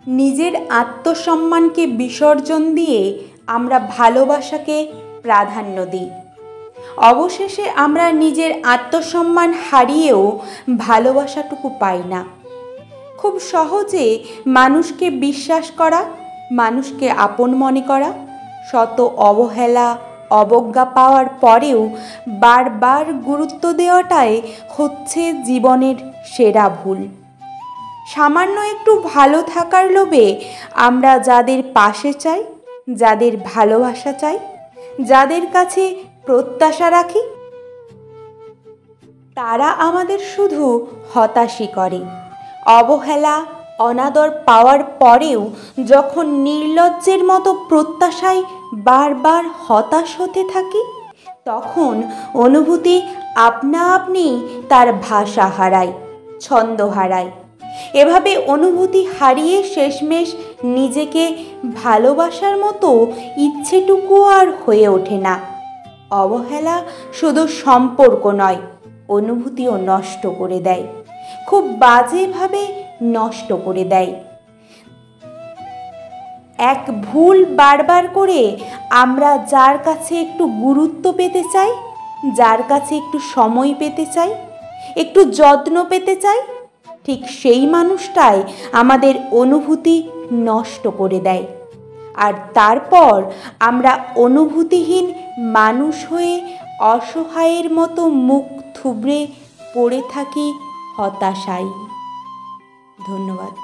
নিজের আত্মসম্মানকে বিসর্জন দিয়ে আমরা ভালোবাসাকে প্রাধান্য দিই। অবশেষে আমরা নিজের আত্মসম্মান হারিয়েও ভালোবাসাটুকু পাই না। খুব সহজে মানুষকে বিশ্বাস করা, মানুষকে আপন মনে করা, শত অবহেলা অবজ্ঞা পাওয়ার পরেও বারবার গুরুত্ব দেওয়াটাই হচ্ছে জীবনের সেরা ভুল। সামান্য একটু ভালো থাকার লোভে আমরা যাদের পাশে চাই, যাদের ভালোবাসা চাই, যাদের কাছে প্রত্যাশা রাখি, তারা আমাদের শুধু হতাশই করে। অবহেলা অনাদর পাওয়ার পরেও যখন নির্লজ্জের মতো প্রত্যাশায় বারবার হতাশ হতে থাকি, তখন অনুভূতি আপনা আপনি তার ভাষা হারায়, ছন্দ হারায়। এভাবে অনুভূতি হারিয়ে শেষমেশ নিজেকে ভালোবাসার মতো ইচ্ছেটুকু আর হয়ে ওঠে না। অবহেলা শুধু সম্পর্ক নয়, অনুভূতিও নষ্ট করে দেয়, খুব বাজেভাবে নষ্ট করে দেয়। এক ভুল বারবার করে আমরা যার কাছে একটু গুরুত্ব পেতে চাই, যার কাছে একটু সময় পেতে চাই, একটু যত্ন পেতে চাই, ঠিক সেই মানুষটাই আমাদের অনুভূতি নষ্ট করে দেয়। আর তারপর আমরা অনুভূতিহীন মানুষ হয়ে অসহায়ের মতো মুখ থুবড়ে পড়ে থাকি হতাশায়। ধন্যবাদ।